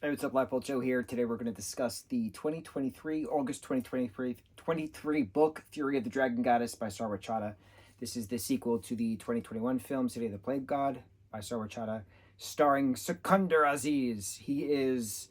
Hey, what's up, lightboltjoe here. Today we're going to discuss the 2023, August 2023 book, Fury of the Dragon Goddess by Sarwa Chada. This is the sequel to the 2021 film, City of the Plague God by Sarwa Chada, starring Sikander Aziz. He is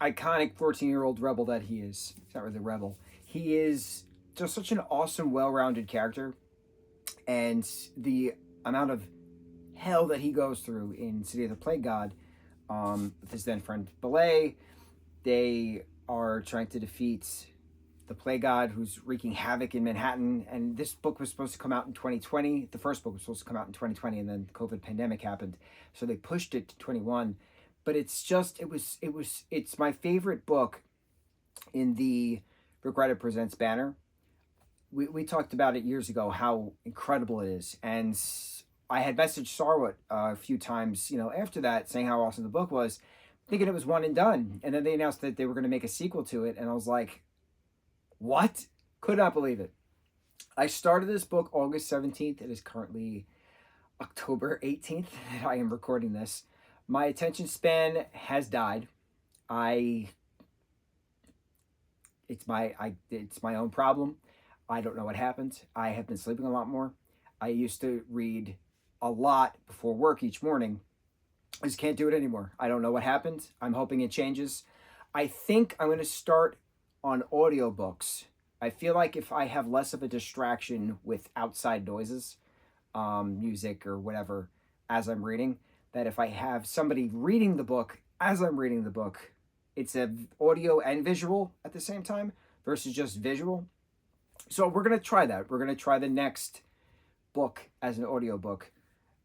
iconic 14-year-old rebel that he is. He's not really a rebel. He is just such an awesome, well-rounded character. And the amount of hell that he goes through in City of the Plague God, with his then friend Belay, they are trying to defeat the Plague God who's wreaking havoc in Manhattan. And this book was supposed to come out in 2020. The first book was supposed to come out in 2020, and then the COVID pandemic happened, so they pushed it to 21. But it's my favorite book in the Regretted Presents banner. We talked about it years ago, how incredible it is. And I had messaged Sarwa a few times, after that, saying how awesome the book was, thinking it was one and done. And then they announced that they were going to make a sequel to it. And I was like, what? Could not believe it. I started this book August 17th. It is currently October 18th that I am recording this. My attention span has died. It's my own problem. I don't know what happened. I have been sleeping a lot more. I used to read a lot before work each morning. I just can't do it anymore. I don't know what happened. I'm hoping it changes. I think I'm going to start on audiobooks. I feel like if I have less of a distraction with outside noises, music or whatever, as I'm reading, that if I have somebody reading the book as I'm reading the book, it's a audio and visual at the same time versus just visual. So we're going to try that. We're going to try the next book as an audiobook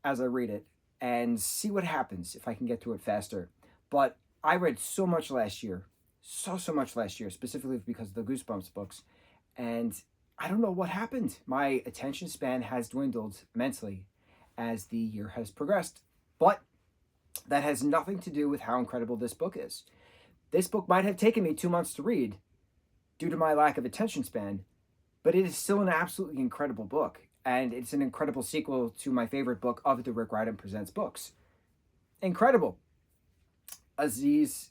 as I read it and see what happens if I can get through it faster. But I read so much last year, so much last year, specifically because of the Goosebumps books. And I don't know what happened. My attention span has dwindled immensely as the year has progressed. But that has nothing to do with how incredible this book is. This book might have taken me 2 months to read due to my lack of attention span, but it is still an absolutely incredible book. And it's an incredible sequel to my favorite book of the Rick Riordan Presents books. Incredible. Sikander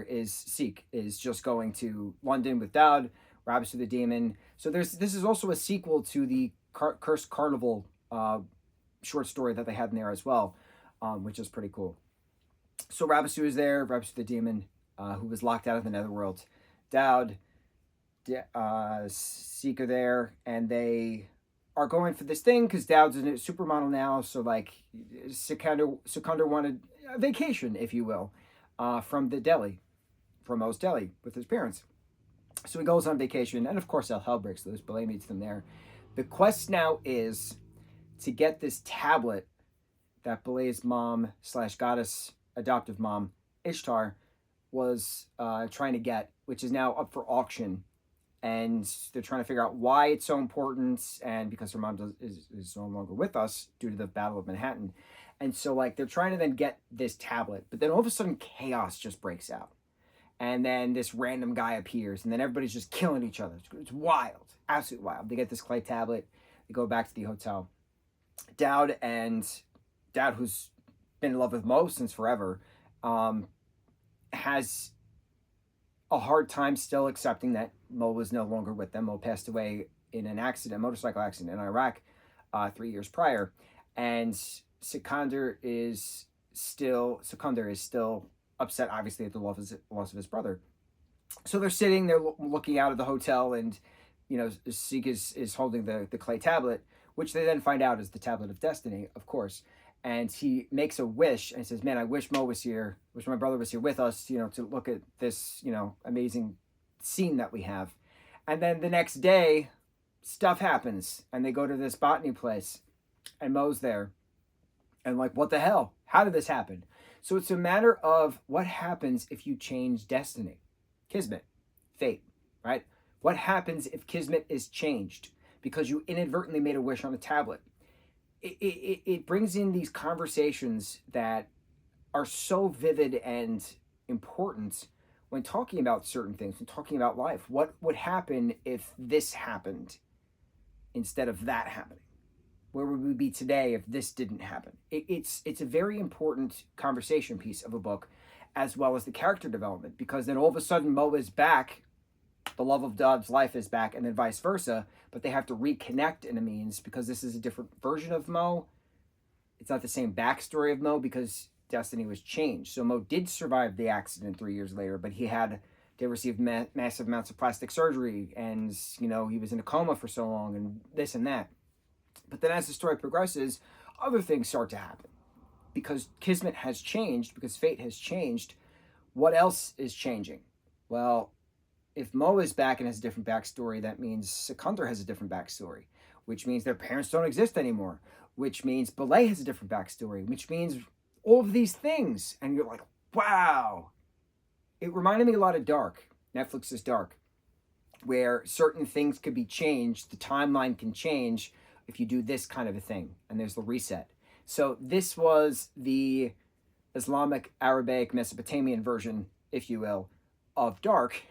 is just going to London with Dowd, Rabbits to the Demon. So this is also a sequel to the Cursed Carnival short story that they had in there as well, which is pretty cool. So Rabbits is there, Rabbits to the Demon, who was locked out of the Netherworld. Dowd, Seeker there, and they are going for this thing because Dowd's a supermodel now. So like Sikander wanted a vacation, if you will, from O's Deli with his parents. So he goes on vacation, and of course hell breaks loose. Belay meets them there. The quest now is to get this tablet that Belay's mom / goddess adoptive mom Ishtar was trying to get, which is now up for auction. And they're trying to figure out why it's so important, and because her mom is no longer with us due to the Battle of Manhattan. And so like they're trying to then get this tablet, but then all of a sudden chaos just breaks out. And then this random guy appears, and then everybody's just killing each other. It's wild, absolutely wild. They get this clay tablet, they go back to the hotel. Dowd, who's been in love with Mo since forever, has a hard time still accepting that Mo was no longer with them. Mo passed away in an accident, motorcycle accident in Iraq 3 years prior. And Sikander is still upset, obviously, at the loss of his brother. So they're sitting there looking out of the hotel, and, Seek is holding the clay tablet, which they then find out is the Tablet of Destiny, of course. And he makes a wish and says, man, I wish Mo was here, wish my brother was here with us, to look at this, amazing scene that we have. And then the next day, stuff happens, and they go to this botany place, and Mo's there. And like, what the hell? How did this happen? So it's a matter of what happens if you change destiny. Kismet, fate, right? What happens if Kismet is changed because you inadvertently made a wish on a tablet? It brings in these conversations that are so vivid and important when talking about certain things, when talking about life. What would happen if this happened instead of that happening? Where would we be today if this didn't happen? It's a very important conversation piece of a book, as well as the character development, because then all of a sudden Mo is back, the love of Dodd's life is back, and then vice versa, but they have to reconnect in a means because this is a different version of Mo. It's not the same backstory of Mo because destiny was changed. So Mo did survive the accident 3 years later, but they received massive amounts of plastic surgery, and he was in a coma for so long, and this and that. But then as the story progresses, other things start to happen. Because Kismet has changed, because fate has changed, what else is changing? Well, if Mo is back and has a different backstory, that means Sikander has a different backstory, which means their parents don't exist anymore, which means Belay has a different backstory, which means all of these things. And you're like, wow. It reminded me a lot of Dark, Netflix's Dark, where certain things could be changed, the timeline can change if you do this kind of a thing, and there's the reset. So this was the Islamic, Arabic, Mesopotamian version, if you will, of Dark,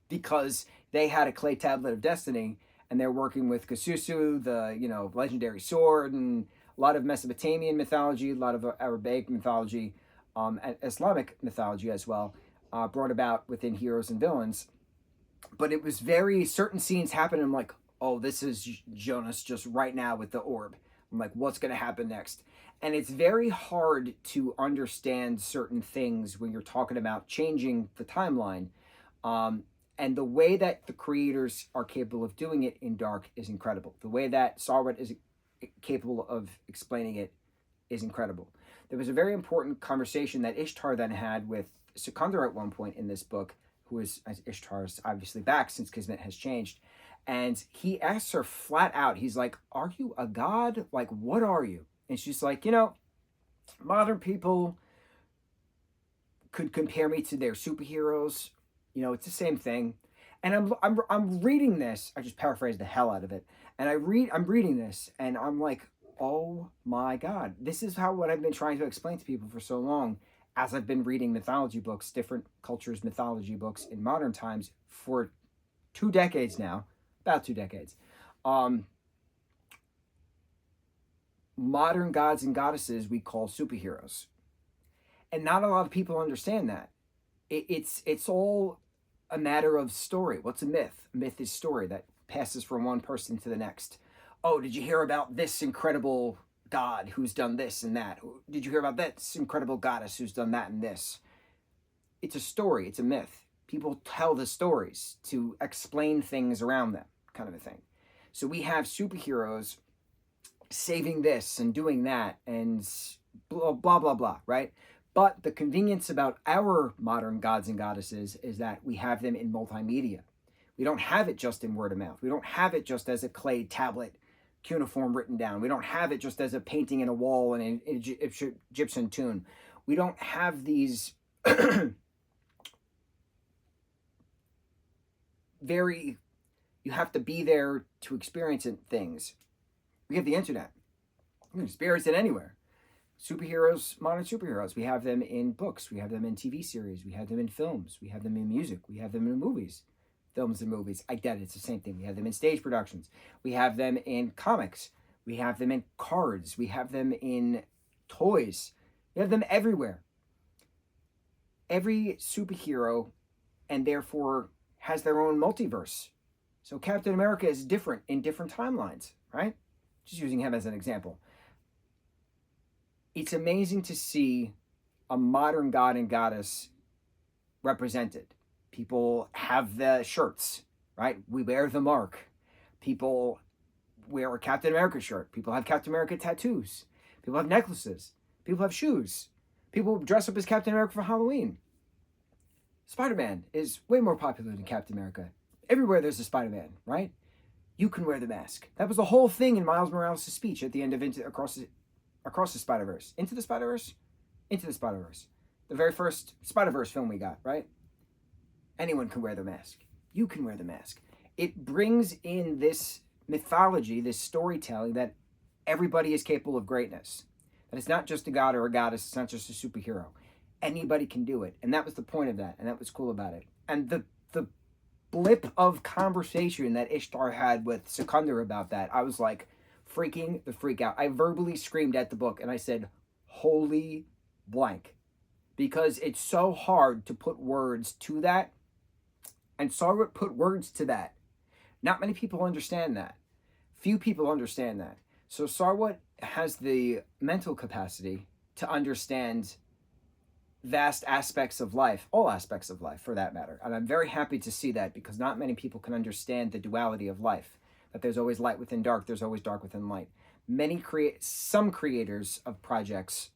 because they had a clay tablet of destiny, and they're working with Kasusu, the legendary sword, and a lot of Mesopotamian mythology, a lot of Arabic mythology, and Islamic mythology as well, brought about within heroes and villains. But it was certain scenes happen, and I'm like, oh, this is Jonas just right now with the orb. I'm like, what's going to happen next? And it's very hard to understand certain things when you're talking about changing the timeline. And the way that the creators are capable of doing it in Dark is incredible. The way that Sarwat is capable of explaining it is incredible. There was a very important conversation that Ishtar then had with Sikander at one point in this book, who is, as Ishtar's obviously back since Kismet has changed. And he asks her flat out, he's like, are you a god? Like, what are you? And she's like, modern people could compare me to their superheroes. It's the same thing. And I'm reading this. I just paraphrased the hell out of it. And I'm reading this, and I'm like, oh my God, this is what I've been trying to explain to people for so long, as I've been reading mythology books, different cultures' mythology books in modern times for 2 decades now, about 2 decades. Modern gods and goddesses we call superheroes. And not a lot of people understand that. It's all a matter of story. What's a myth? A myth is story that passes from one person to the next. Oh, did you hear about this incredible god who's done this and that? Did you hear about this incredible goddess who's done that and this? It's a story. It's a myth. People tell the stories to explain things around them, kind of a thing. So we have superheroes saving this and doing that and blah, blah, blah, blah, right? But the convenience about our modern gods and goddesses is that we have them in multimedia. We don't have it just in word of mouth. We don't have it just as a clay tablet cuneiform written down. We don't have it just as a painting in a wall in an Egyptian tomb. We don't have these you have to be there to experience it things. We have the internet. You can experience it anywhere. Superheroes, modern superheroes, we have them in books, we have them in TV series, we have them in films, we have them in music, we have them in movies. Films and movies, I get it, it's the same thing. We have them in stage productions, we have them in comics, we have them in cards, we have them in toys, we have them everywhere. Every superhero, and therefore has their own multiverse. So Captain America is different in different timelines, right? Just using him as an example. It's amazing to see a modern god and goddess represented. People have the shirts, right? We wear the mark. People wear a Captain America shirt. People have Captain America tattoos. People have necklaces. People have shoes. People dress up as Captain America for Halloween. Spider-Man is way more popular than Captain America. Everywhere there's a Spider-Man, right? You can wear the mask. That was the whole thing in Miles Morales' speech at the end of Across the Spider-Verse. Into the Spider-Verse? Into the Spider-Verse. The very first Spider-Verse film we got, right? Anyone can wear the mask. You can wear the mask. It brings in this mythology, this storytelling that everybody is capable of greatness. That it's not just a god or a goddess. It's not just a superhero. Anybody can do it. And that was the point of that. And that was cool about it. And the blip of conversation that Ishtar had with Sikander about that, I was like, freaking the freak out. I verbally screamed at the book and I said, holy blank. Because it's so hard to put words to that. And Sarwat put words to that. Not many people understand that. Few people understand that. So Sarwat has the mental capacity to understand vast aspects of life, all aspects of life for that matter. And I'm very happy to see that, because not many people can understand the duality of life, that there's always light within dark, there's always dark within light. Some creators of projects,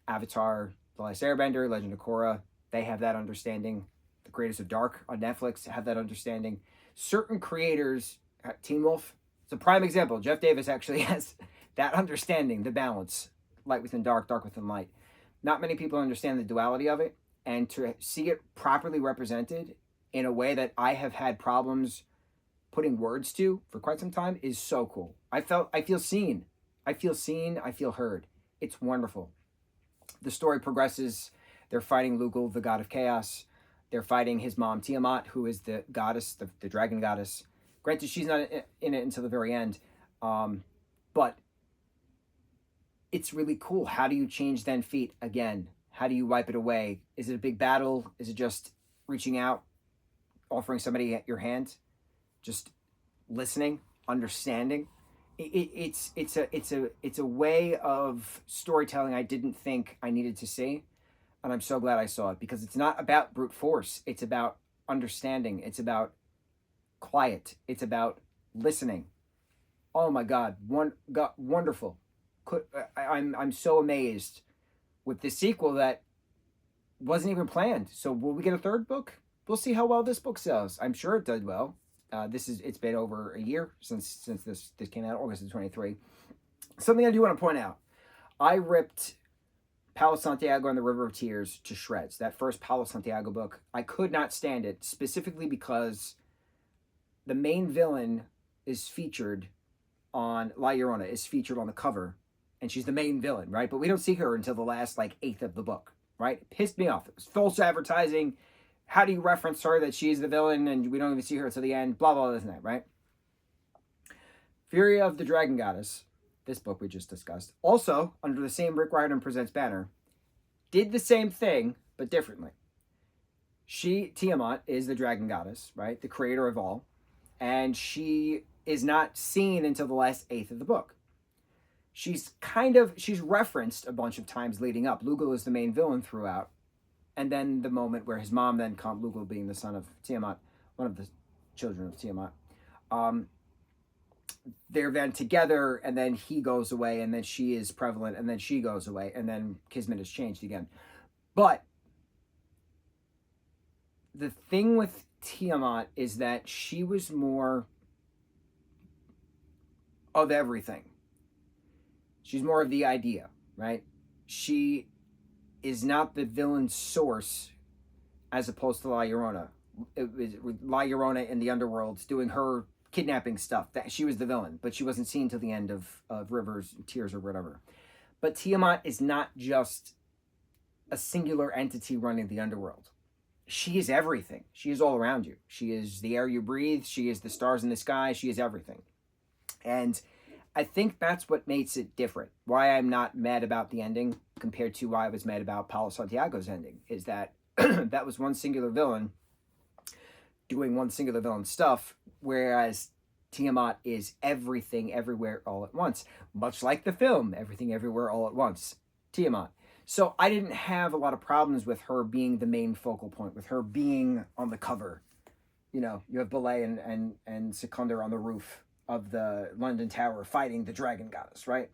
Avatar, The Last Airbender, Legend of Korra, they have that understanding. The creators of Dark on Netflix have that understanding. Certain creators, Teen Wolf, it's a prime example. Jeff Davis actually has that understanding, the balance, light within dark, dark within light. Not many people understand the duality of it, and to see it properly represented in a way that I have had problems putting words to for quite some time is so cool. I feel seen. I feel heard. It's wonderful. The story progresses. They're fighting Lugal, the god of chaos. They're fighting his mom, Tiamat, who is the goddess, the dragon goddess. Granted, she's not in it until the very end. But it's really cool. How do you change then feet again? How do you wipe it away? Is it a big battle? Is it just reaching out, offering somebody your hand, just listening, understanding? It's a way of storytelling I didn't think I needed to see, and I'm so glad I saw it, because it's not about brute force. It's about understanding. It's about quiet. It's about listening. Oh my God, wonderful. I'm so amazed with the sequel that wasn't even planned. So will we get a third book? We'll see how well this book sells. I'm sure it did well. It's been over a year since this came out, August of 23. Something I do want to point out. I ripped Palo Santiago and the River of Tears to shreds. That first Palo Santiago book, I could not stand it, specifically because the main villain is featured on La Llorona, is featured on the cover, and she's the main villain, right? But we don't see her until the last, eighth of the book, right? It pissed me off. It was false advertising. How do you reference her that she's the villain and we don't even see her until the end? Blah, blah, this and that, right? Fury of the Dragon Goddess, this book we just discussed, also under the same Rick Riordan Presents banner, did the same thing, but differently. Tiamat, is the dragon goddess, right? The creator of all. And she is not seen until the last eighth of the book. She's referenced a bunch of times leading up. Lugal is the main villain throughout. And then the moment where his mom then comes, Lugal being the son of Tiamat, one of the children of Tiamat, they're then together, and then he goes away, and then she is prevalent, and then she goes away, and then Kismet is changed again. But the thing with Tiamat is that she was more of everything. She's more of the idea, right? She is not the villain's source, as opposed to La Llorona. It was La Llorona in the underworld doing her kidnapping stuff. That she was the villain, but she wasn't seen till the end of Rivers, Tears, or whatever. But Tiamat is not just a singular entity running the underworld. She is everything. She is all around you. She is the air you breathe. She is the stars in the sky. She is everything. And I think that's what makes it different. Why I'm not mad about the ending compared to why I was mad about Palo Santiago's ending is that that was one singular villain doing one singular villain stuff, whereas Tiamat is everything, everywhere, all at once. Much like the film, Everything, Everywhere, All at Once. Tiamat. So I didn't have a lot of problems with her being the main focal point, with her being on the cover. You know, you have Belay and Sikander on the roof of the London Tower fighting the dragon goddess, right?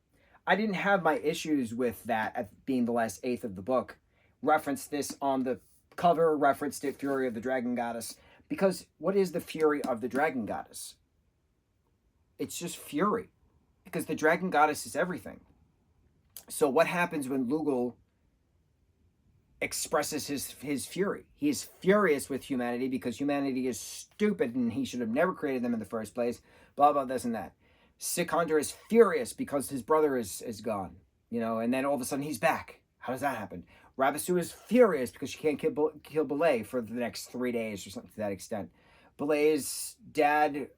I didn't have my issues with that at being the last eighth of the book. Referenced this on the cover, referenced it, Fury of the Dragon Goddess. Because what is the Fury of the Dragon Goddess? It's just fury. Because the Dragon Goddess is everything. So what happens when Lugal expresses his fury? He is furious with humanity because humanity is stupid and he should have never created them in the first place. Blah, blah, this and that. Sikander is furious because his brother is gone. You know, and then all of a sudden he's back. How does that happen? Rabasu is furious because she can't kill Belay for the next 3 days or something to that extent. Belay's dad,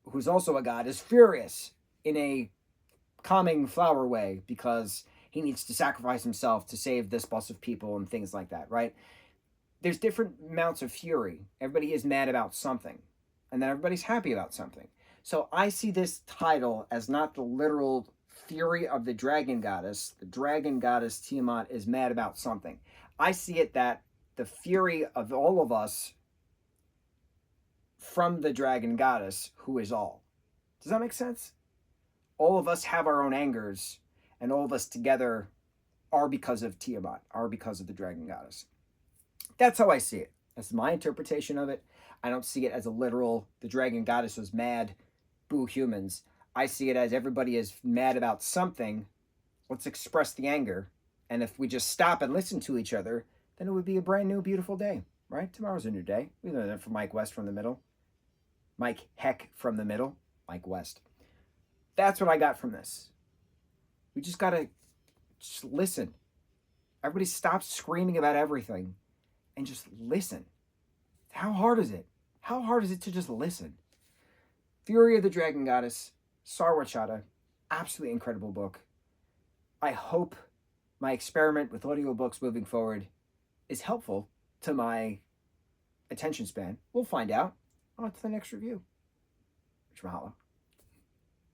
who's also a god, is furious in a calming flower way because he needs to sacrifice himself to save this bus of people and things like that, right? There's different amounts of fury. Everybody is mad about something, and then everybody's happy about something. So I see this title as not the literal fury of the dragon goddess. The dragon goddess Tiamat is mad about something. I see it that the fury of all of us from the dragon goddess, who is all. Does that make sense? All of us have our own angers, and all of us together are because of Tiamat, are because of the dragon goddess. That's how I see it. That's my interpretation of it. I don't see it as a literal, the dragon goddess was mad, boo humans. I see it as everybody is mad about something. Let's express the anger. And if we just stop and listen to each other, then it would be a brand new, beautiful day, right? Tomorrow's a new day. We learned that from Mike West from the middle. Mike Heck from the middle. Mike West. That's what I got from this. We just got to just listen. Everybody stop screaming about everything and just listen. How hard is it? How hard is it to just listen? Fury of the Dragon Goddess, Sarwachata, absolutely incredible book. I hope my experiment with audiobooks moving forward is helpful to my attention span. We'll find out. On to the next review. Mucho mahalo.